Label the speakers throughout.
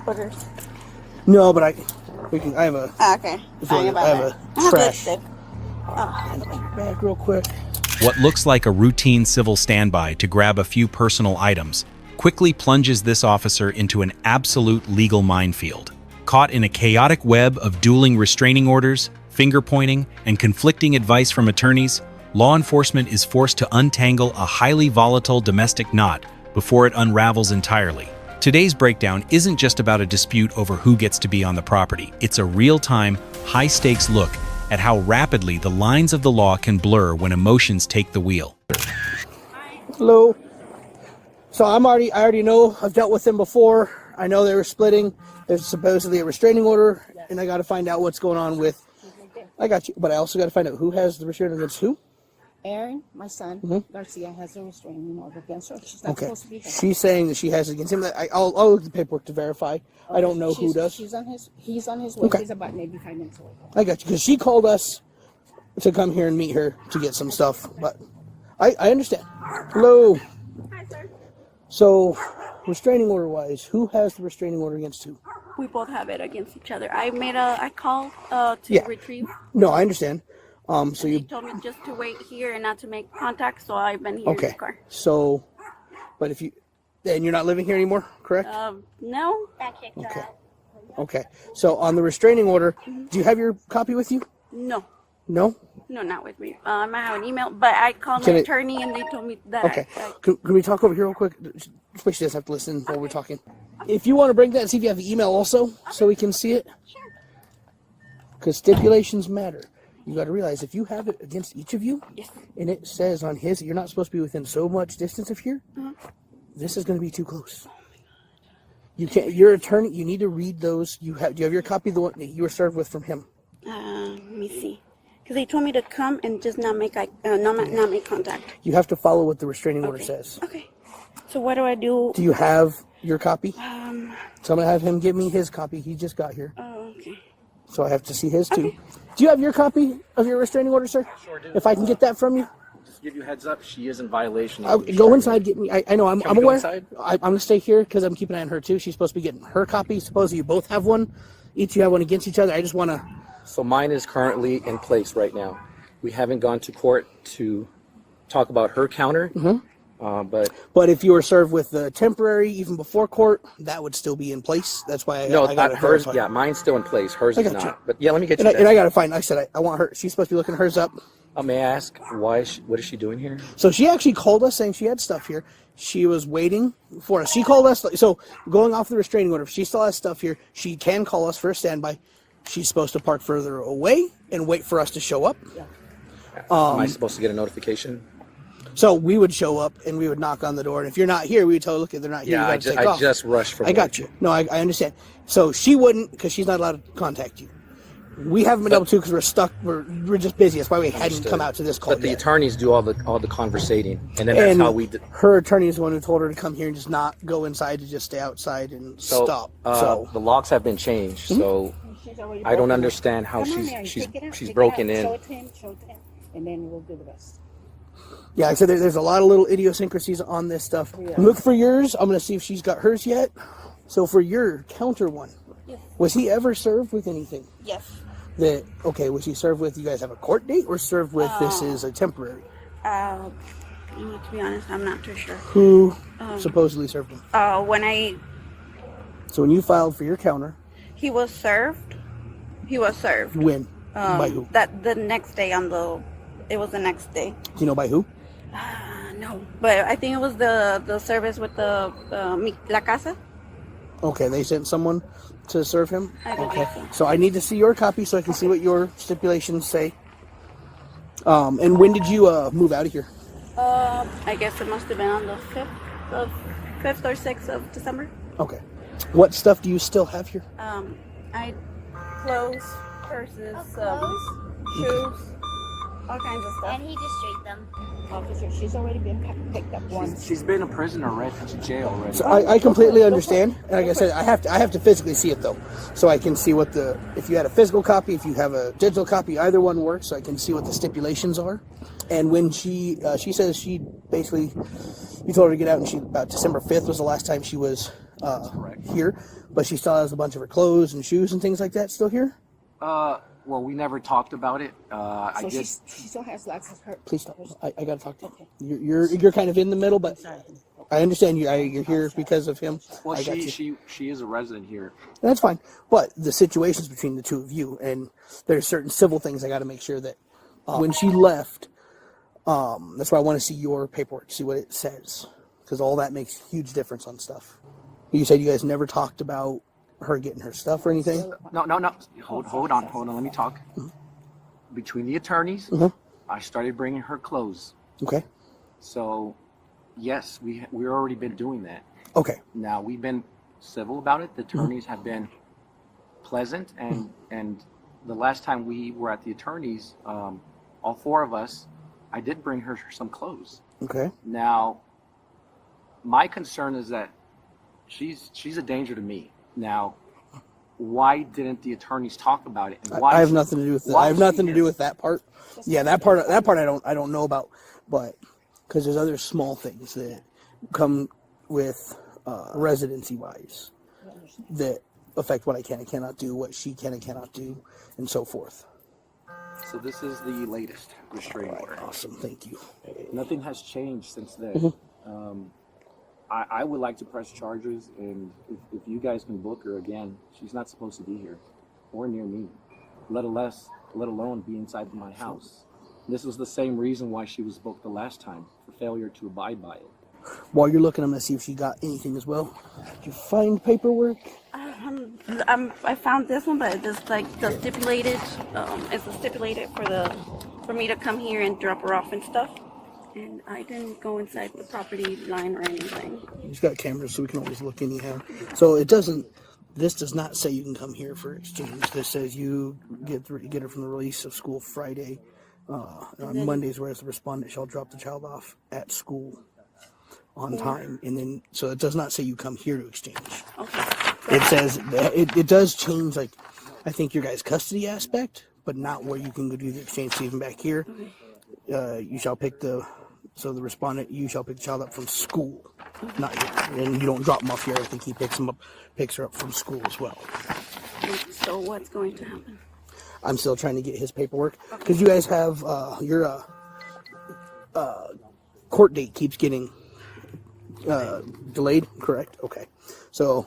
Speaker 1: orders?
Speaker 2: No, but I have a.
Speaker 1: Okay.
Speaker 2: I have a trash. Back real quick.
Speaker 3: What looks like a routine civil standby to grab a few personal items quickly plunges this officer into an absolute legal minefield. Caught in a chaotic web of dueling restraining orders, finger-pointing, and conflicting advice from attorneys, law enforcement is forced to untangle a highly volatile domestic knot before it unravels entirely. Today's breakdown isn't just about a dispute over who gets to be on the property. It's a real-time, high-stakes look at how rapidly the lines of the law can blur when emotions take the wheel.
Speaker 2: Hello. So I already know, I've dealt with them before. I know they were splitting. There's supposedly a restraining order, and I got to find out what's going on with. I got you, but I also got to find out who has the restraining order against who.
Speaker 1: Aaron, my son, Garcia, has a restraining order against her. She's not supposed to be there.
Speaker 2: She's saying that she has it against him. I'll look at the paperwork to verify. I don't know who does.
Speaker 1: He's on his way. He's about maybe 5 minutes away.
Speaker 2: I got you, because she called us to come here and meet her to get some stuff, but I understand. Hello.
Speaker 4: Hi, sir.
Speaker 2: So, restraining order wise, who has the restraining order against who?
Speaker 4: We both have it against each other. I called to retrieve.
Speaker 2: No, I understand. So
Speaker 4: you told me just to wait here and not to make contact, so I've been here in the car.
Speaker 2: So, but if you, and you're not living here anymore, correct?
Speaker 4: No.
Speaker 2: Okay. Okay. So on the restraining order, do you have your copy with you?
Speaker 4: No.
Speaker 2: No?
Speaker 4: No, not with me. I might have an email, but I called my attorney and they told me that.
Speaker 2: Okay. Can we talk over here real quick? Especially she doesn't have to listen while we're talking. If you want to bring that and see if you have the email also, so we can see it.
Speaker 4: Sure.
Speaker 2: Because stipulations matter. You got to realize if you have it against each of you, and it says on his you're not supposed to be within so much distance of here, this is going to be too close. You can't. Your attorney. You need to read those. Do you have your copy of the one that you were served with from him?
Speaker 4: Let me see. Because they told me to come and just not make not make contact.
Speaker 2: You have to follow what the restraining order says.
Speaker 4: Okay. So what do I do?
Speaker 2: Do you have your copy? So I'm gonna have him give me his copy. He just got here.
Speaker 4: Oh, okay.
Speaker 2: So I have to see his too. Do you have your copy of your restraining order, sir?
Speaker 5: Sure do.
Speaker 2: If I can get that from you.
Speaker 5: Just give you a heads up, she is in violation.
Speaker 2: Go inside, get me. I know, I'm aware. I'm going to stay here because I'm keeping an eye on her too. She's supposed to be getting her copy. Supposedly you both have one. Each you have one against each other. I just want to.
Speaker 5: So mine is currently in place right now. We haven't gone to court to talk about her counter. But
Speaker 2: if you were served with the temporary even before court, that would still be in place. That's why I got
Speaker 5: hers. Yeah, mine's still in place. Hers is not. But yeah, let me get you.
Speaker 2: And I got to find. Like I said I want her. She's supposed to be looking hers up.
Speaker 5: May I ask why? What is she doing here?
Speaker 2: So she actually called us saying she had stuff here. She was waiting for us. She called us. So going off the restraining order, if she still has stuff here, she can call us for a standby. She's supposed to park further away and wait for us to show up.
Speaker 5: Am I supposed to get a notification?
Speaker 2: So we would show up and we would knock on the door, and if you're not here, we would tell, look, if they're not here,
Speaker 5: Yeah,
Speaker 2: you got to take off.
Speaker 5: I just rushed from.
Speaker 2: I got you. No, I understand. So she wouldn't, because she's not allowed to contact you. We haven't been able to because we're stuck. We're just busy. That's why we hadn't come out to this call.
Speaker 5: But the attorneys do all the conversating, and then that's how we.
Speaker 2: Her attorney is the one who told her to come here and just not go inside, to just stay outside and stop. So
Speaker 5: the locks have been changed. So I don't understand how she's broken in.
Speaker 1: Show it to him, and then we'll do the rest.
Speaker 2: Yeah, like I said, there's a lot of little idiosyncrasies on this stuff. Yeah. Look for yours. I'm going to see if she's got hers yet. So for your counter one, was he ever served with anything?
Speaker 4: Yes.
Speaker 2: Was he served with, you guys have a court date, or served with this is a temporary?
Speaker 4: To be honest, I'm not too sure.
Speaker 2: Who supposedly served him?
Speaker 4: So
Speaker 2: when you filed for your counter.
Speaker 4: He was served.
Speaker 2: When? By who?
Speaker 4: The next day it was the next day.
Speaker 2: Do you know by who?
Speaker 4: No, but I think it was the service with the La Casa.
Speaker 2: Okay, they sent someone to serve him?
Speaker 4: Okay.
Speaker 2: So I need to see your copy so I can see what your stipulations say. And when did you move out of here?
Speaker 4: I guess it must have been on the 5th or 6th of December.
Speaker 2: Okay. What stuff do you still have here?
Speaker 4: I clothes, purses, shoes. All kinds of stuff.
Speaker 6: And he just straight them.
Speaker 1: Officer, she's already been picked up once.
Speaker 5: She's been a prisoner already. She's in jail already.
Speaker 2: So I completely understand. And like I said, I have to physically see it though, so I can see what if you had a physical copy, if you have a digital copy, either one works. So I can see what the stipulations are. And when she says she basically, you told her to get out, and about December 5th was the last time she was
Speaker 5: correct.
Speaker 2: here, but she still has a bunch of her clothes and shoes and things like that still here?
Speaker 5: Well, we never talked about it. I
Speaker 1: So
Speaker 5: just
Speaker 1: she still has lots of her.
Speaker 2: Please stop. I gotta talk to you. You're kind of in the middle, but I understand you're here because of him.
Speaker 5: well,
Speaker 2: I got you.
Speaker 5: she is a resident here.
Speaker 2: That's fine. But the situations between the two of you, and there's certain civil things I got to make sure that when she left, that's why I want to see your paperwork, see what it says, because all that makes a huge difference on stuff. You said you guys never talked about her getting her stuff or anything?
Speaker 5: No. Hold on. Let me talk. Between the attorneys, I started bringing her clothes.
Speaker 2: Okay.
Speaker 5: So, yes, we've already been doing that.
Speaker 2: Okay.
Speaker 5: Now we've been civil about it. The attorneys have been pleasant, and the last time we were at the attorneys, all four of us, I did bring her some clothes.
Speaker 2: Okay.
Speaker 5: Now, my concern is that she's a danger to me. Now, why didn't the attorneys talk about it? And why
Speaker 2: I have nothing to do with that. I have nothing to do with that part. Yeah, that part I don't know about, but because there's other small things that come with residency wise that affect what I can and cannot do, what she can and cannot do, and so forth.
Speaker 5: So this is the latest restraining order.
Speaker 2: Awesome, thank you.
Speaker 5: Nothing has changed since then. I would like to press charges, and if you guys can book her again, she's not supposed to be here or near me, let alone be inside my house. This was the same reason why she was booked the last time, for failure to abide by it.
Speaker 2: While you're looking, I'm going to see if she got anything as well. Did you find paperwork?
Speaker 4: I found this one, but it's like the stipulated. It's stipulated for me to come here and drop her off and stuff. And I didn't go inside the property line or anything.
Speaker 2: She's got cameras, so we can always look anyhow. So it doesn't. This does not say you can come here for exchange. This says you get her from the release of school Friday on Mondays, whereas the respondent shall drop the child off at school on time. And then, so it does not say you come here to exchange.
Speaker 4: Okay.
Speaker 2: It says it does change, like I think your guys' custody aspect, but not where you can go do the exchange. So even back here, you shall pick the respondent, you shall pick the child up from school, not here. And you don't drop him off here. I think he picks her up from school as well.
Speaker 4: So what's going to happen?
Speaker 2: I'm still trying to get his paperwork because you guys have your court date keeps getting delayed. Correct? Okay. So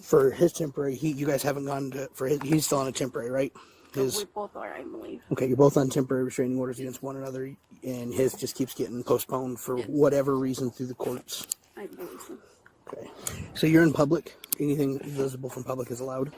Speaker 2: for his temporary, you guys haven't gone to he's still on a temporary, right?
Speaker 4: We both are, I believe.
Speaker 2: Okay, you're both on temporary restraining orders against one another, and his just keeps getting postponed for whatever reason through the courts.
Speaker 4: I believe so.
Speaker 2: Okay. So you're in public? Anything visible from public is allowed?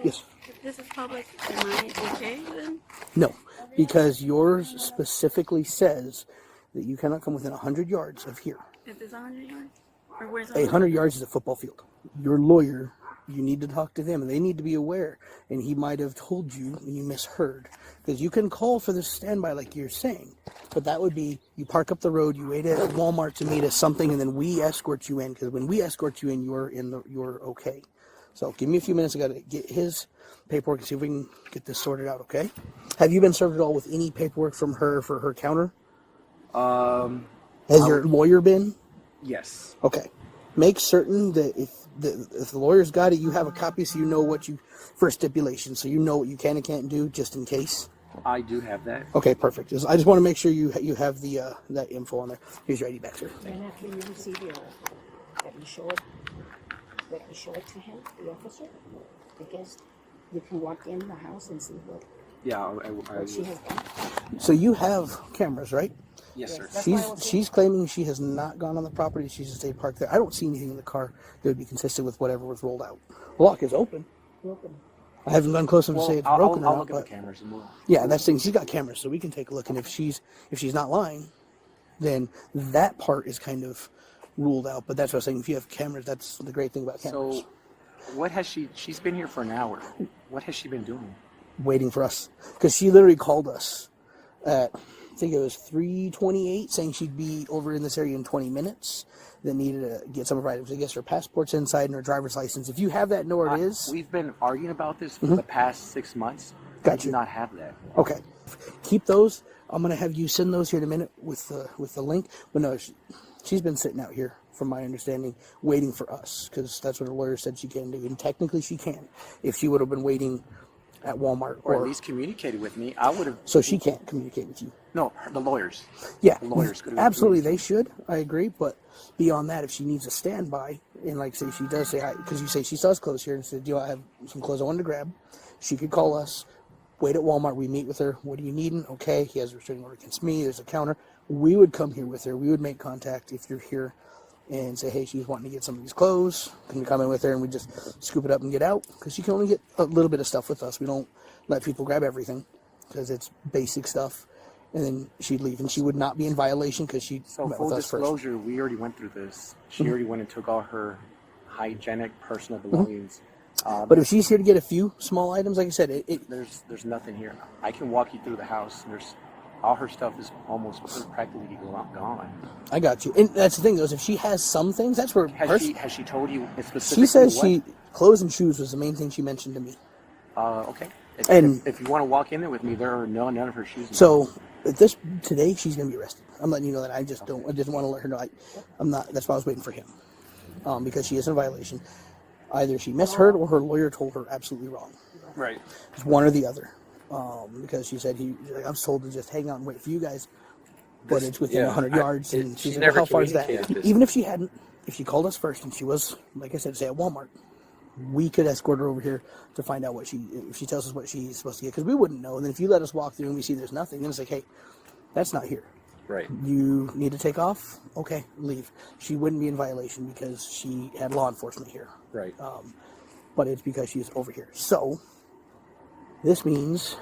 Speaker 2: Yes.
Speaker 4: If this is public, am I okay then?
Speaker 2: No, because yours specifically says that you cannot come within 100 yards of here.
Speaker 4: Is this 100 yards? Or where's
Speaker 2: 100 yards is a football field. Your lawyer, you need to talk to them, and they need to be aware. And he might have told you, and you misheard. Because you can call for the standby like you're saying, but that would be you park up the road, you wait at Walmart to meet us something, and then we escort you in. Because when we escort you in, you're okay. So give me a few minutes. I got to get his paperwork and see if we can get this sorted out. Okay? Have you been served at all with any paperwork from her for her counter? Has your lawyer been?
Speaker 5: Yes.
Speaker 2: Okay. Make certain that if the lawyer's got it, you have a copy so you know what you, for stipulation, so you know what you can and can't do just in case.
Speaker 5: I do have that.
Speaker 2: Okay, perfect. I just want to make sure you have the that info on there. Here's your ID back, sir.
Speaker 1: And after you receive your that you show it to him, the officer, because you can walk in the house and see what she has done.
Speaker 2: So you have cameras, right?
Speaker 5: Yes, sir.
Speaker 2: She's claiming she has not gone on the property. She's just stayed parked there. I don't see anything in the car that would be consistent with whatever was rolled out. The lock is open. I haven't gone close enough to say it's broken
Speaker 5: I'll
Speaker 2: or not.
Speaker 5: look at the cameras and we'll...
Speaker 2: Yeah, that's the thing. She's got cameras, so we can take a look. And if she's not lying, then that part is kind of ruled out. But that's what I was saying. If you have cameras, that's the great thing about cameras.
Speaker 5: So, what has she's been here for an hour. What has she been doing?
Speaker 2: Waiting for us. Because she literally called us at, I think it was 3:28, saying she'd be over in this area in 20 minutes. That needed to get some of her items. I guess her passport's inside and her driver's license. If you have that, know where it is.
Speaker 5: We've been arguing about this for the past 6 months.
Speaker 2: Gotcha.
Speaker 5: I do not have that.
Speaker 2: Okay. Keep those. I'm going to have you send those here in a minute with the link. But no, she's been sitting out here from my understanding, waiting for us, because that's what her lawyer said she can do. And technically she can. If she would have been waiting at Walmart.
Speaker 5: Or at least communicated with me, I would have...
Speaker 2: So she can't communicate with you?
Speaker 5: No, the lawyers.
Speaker 2: Yeah,
Speaker 5: the lawyers could have
Speaker 2: absolutely, they should. I agree, but beyond that, if she needs a standby, and like say she does say, because you say she saw us clothes here and said, "Do I have some clothes I wanted to grab?" She could call us, wait at Walmart, we meet with her. What are you needing? Okay, he has a restraining order against me. There's a counter. We would come here with her. We would make contact if you're here and say, hey, she's wanting to get some of these clothes. Can you come in with her? And we just scoop it up and get out, because she can only get a little bit of stuff with us. We don't let people grab everything because it's basic stuff. And then she'd leave, and she would not be in violation because she met with us first.
Speaker 5: Full disclosure, we already went through this. She already went and took all her hygienic personal belongings.
Speaker 2: But if she's here to get a few small items, like I said,
Speaker 5: there's nothing here. I can walk you through the house. There's all her stuff is almost practically gone.
Speaker 2: I got you. And that's the thing, though, is if she has some things, that's where
Speaker 5: has she told you specifically?
Speaker 2: She says clothes and shoes was the main thing she mentioned to me.
Speaker 5: Okay. If you want to walk in there with me, there are none of her shoes.
Speaker 2: So today she's gonna be arrested. I'm letting you know that. I just want to let her know. I'm not. That's why I was waiting for him, because she is in violation. Either she misheard or her lawyer told her absolutely wrong.
Speaker 5: Right.
Speaker 2: It's one or the other. Because she said I was told to just hang out and wait for you guys, but it's within 100 yards. And she's like, well, how far is that? Even if she hadn't, if she called us first and she was, like I said, say at Walmart, we could escort her over here to find out if she tells us what she's supposed to get, because we wouldn't know. And then if you let us walk through and we see there's nothing, then it's like, hey, that's not here.
Speaker 5: Right.
Speaker 2: You need to take off? Okay, leave. She wouldn't be in violation because she had law enforcement here.
Speaker 5: Right.
Speaker 2: But it's because she's over here. So this means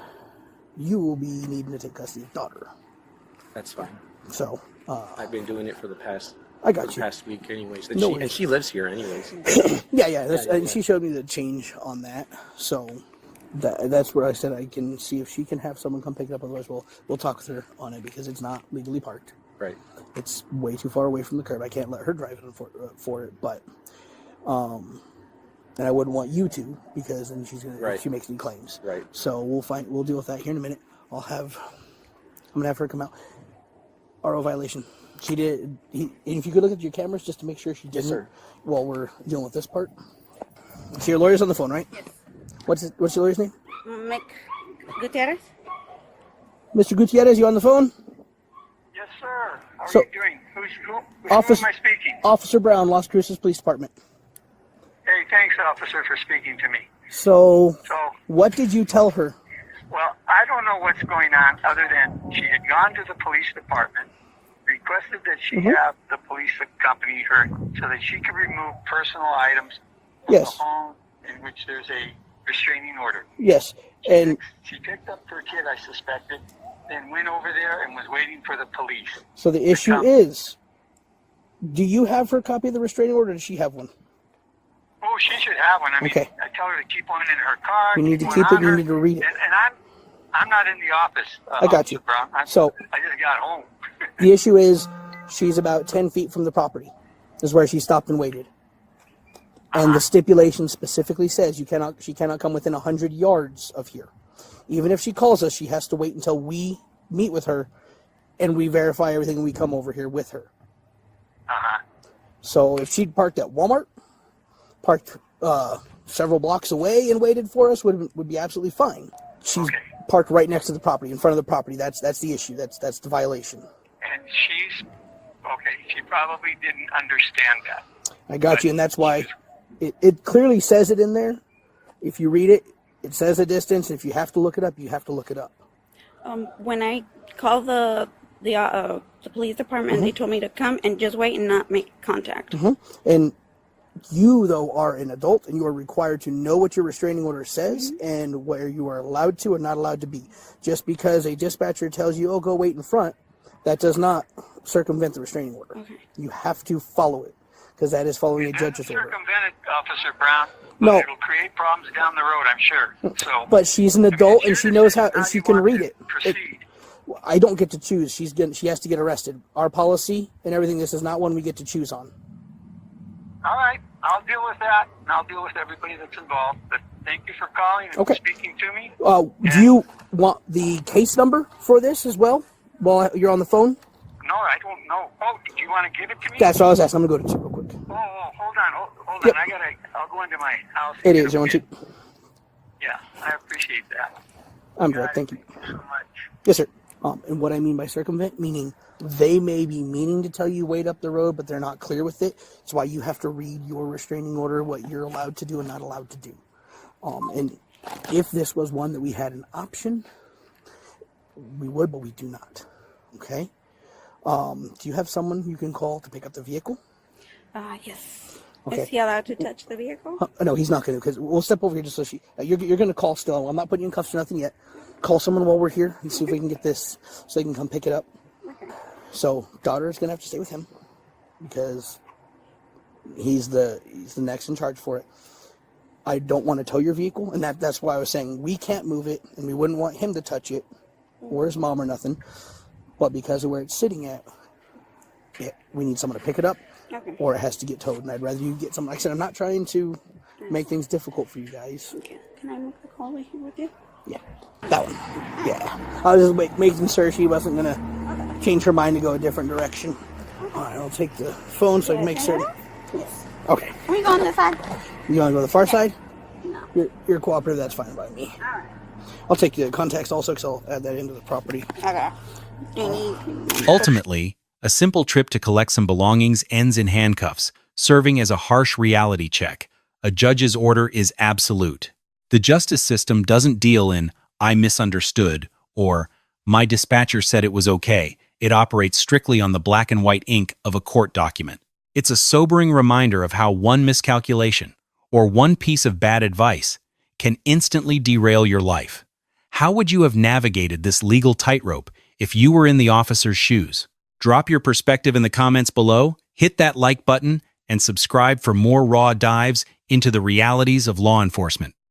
Speaker 2: you will be needing to take custody of daughter.
Speaker 5: That's fine.
Speaker 2: So
Speaker 5: I've been doing it for the past...
Speaker 2: I got you.
Speaker 5: Past week, anyways. And she lives here, anyways.
Speaker 2: Yeah. And she showed me the change on that. So that's where I said I can see if she can have someone come pick it up. Otherwise, we'll talk with her on it, because it's not legally parked.
Speaker 5: Right.
Speaker 2: It's way too far away from the curb. I can't let her drive it for it. But and I wouldn't want you to, because then she makes any claims.
Speaker 5: Right.
Speaker 2: So we'll deal with that here in a minute. I'm gonna have her come out. RO violation. She did. And if you could look at your cameras just to make sure she didn't.
Speaker 5: Yes, sir.
Speaker 2: While we're dealing with this part. So your lawyer's on the phone, right?
Speaker 4: Yes.
Speaker 2: What's your lawyer's name?
Speaker 4: Mick Gutierrez.
Speaker 2: Mr. Gutierrez, you on the phone?
Speaker 6: Yes, sir. How are
Speaker 2: So-
Speaker 6: you doing? Who am I speaking?
Speaker 2: Officer Brown, Las Cruces Police Department.
Speaker 6: Hey, thanks, officer, for speaking to me.
Speaker 2: So,
Speaker 6: So,
Speaker 2: what did you tell her?
Speaker 6: well, I don't know what's going on other than she had gone to the police department, requested that she have the police accompany her so that she could remove personal items from
Speaker 2: Yes.
Speaker 6: the home in which there's a restraining order.
Speaker 2: Yes, and
Speaker 6: She picked up her kid, I suspected, then went over there and was waiting for the police.
Speaker 2: so the issue is, do you have her copy of the restraining order, or does she have one?
Speaker 6: Oh, she should have one. I mean,
Speaker 2: Okay.
Speaker 6: I tell her to keep one in her car.
Speaker 2: You need to
Speaker 6: one
Speaker 2: keep it,
Speaker 6: on
Speaker 2: you
Speaker 6: her,
Speaker 2: need to read it.
Speaker 6: And I'm not in the office.
Speaker 2: I got you.
Speaker 6: Officer Brown. I
Speaker 2: So-
Speaker 6: just got home.
Speaker 2: The issue is, she's about 10 feet from the property, is where she stopped and waited. And the stipulation specifically says she cannot come within 100 yards of here. Even if she calls us, she has to wait until we meet with her and we verify everything and we come over here with her. So if she'd parked at Walmart, parked several blocks away and waited for us, would be absolutely fine. She's parked right next to the property, in front of the property. That's the issue. That's the violation.
Speaker 6: And she's okay. She probably didn't understand that.
Speaker 2: I got you, and that's why it clearly says it in there. If you read it, it says a distance. If you have to look it up, you have to look it up.
Speaker 4: When I called the police department, they told me to come and just wait and not make contact.
Speaker 2: And you, though, are an adult, and you are required to know what your restraining order says and where you are allowed to or not allowed to be. Just because a dispatcher tells you, oh, go wait in front, that does not circumvent the restraining order.
Speaker 4: Okay.
Speaker 2: You have to follow it, because that is following a judge's order.
Speaker 6: Circumvent it, Officer Brown.
Speaker 2: No.
Speaker 6: It'll create problems down the road, I'm sure. So,
Speaker 2: But she's an adult, and she knows how, and she
Speaker 6: you
Speaker 2: can
Speaker 6: want
Speaker 2: read
Speaker 6: to
Speaker 2: it.
Speaker 6: Proceed.
Speaker 2: I don't get to choose. She has to get arrested. Our policy and everything, this is not one we get to choose on.
Speaker 6: All right, I'll deal with that, and I'll deal with everybody that's involved. But thank you for calling and
Speaker 2: Okay.
Speaker 6: speaking to me.
Speaker 2: Do you want the case number for this as well while you're on the phone?
Speaker 6: No, I don't know. Oh, do you want to give it to me?
Speaker 2: That's what I was asking. I'm going to go to it real quick.
Speaker 6: hold on. Hold
Speaker 2: Yep.
Speaker 6: on. I'll go into my house.
Speaker 2: It is, don't you?
Speaker 6: Yeah, I appreciate that.
Speaker 2: I'm direct, thank you.
Speaker 6: Thank you so much.
Speaker 2: Yes, sir. And what I mean by circumvent, meaning they may be meaning to tell you wait up the road, but they're not clear with it. It's why you have to read your restraining order, what you're allowed to do and not allowed to do. And if this was one that we had an option, we would, but we do not. Okay? Do you have someone you can call to pick up the vehicle?
Speaker 4: Yes.
Speaker 2: Okay.
Speaker 4: Is he allowed to touch the vehicle?
Speaker 2: No, he's not going to, because we'll step over here just so you're going to call still. I'm not putting you in cuffs or nothing yet. Call someone while we're here and see if we can get this so they can come pick it up.
Speaker 4: Okay.
Speaker 2: So, daughter is going to have to stay with him because he's the next in charge for it. I don't want to tow your vehicle, and that's why I was saying we can't move it, and we wouldn't want him to touch it, or his mom or nothing. But because of where it's sitting at, we need someone to pick it up,
Speaker 4: Okay.
Speaker 2: or it has to get towed. And I'd rather you get someone. Like I said, I'm not trying to make things difficult for you guys.
Speaker 4: Okay. Can I make the call right here with you?
Speaker 2: Yeah, that one. Yeah, I was just making sure she wasn't gonna change her mind to go a different direction. All right, I'll take the phone so I can make sure.
Speaker 4: Yes.
Speaker 2: Okay.
Speaker 4: Can we go on this side?
Speaker 2: You want to go to the far side?
Speaker 4: No.
Speaker 2: You're cooperative. That's fine by me.
Speaker 4: All right.
Speaker 2: I'll take the contacts also because I'll add that into the property.
Speaker 4: Okay. Do you need...
Speaker 3: Ultimately, a simple trip to collect some belongings ends in handcuffs, serving as a harsh reality check. A judge's order is absolute. The justice system doesn't deal in, "I misunderstood," or "my dispatcher said it was okay." It operates strictly on the black and white ink of a court document. It's a sobering reminder of how one miscalculation, or one piece of bad advice, can instantly derail your life. How would you have navigated this legal tightrope if you were in the officer's shoes? Drop your perspective in the comments below, hit that like button, and subscribe for more raw dives into the realities of law enforcement.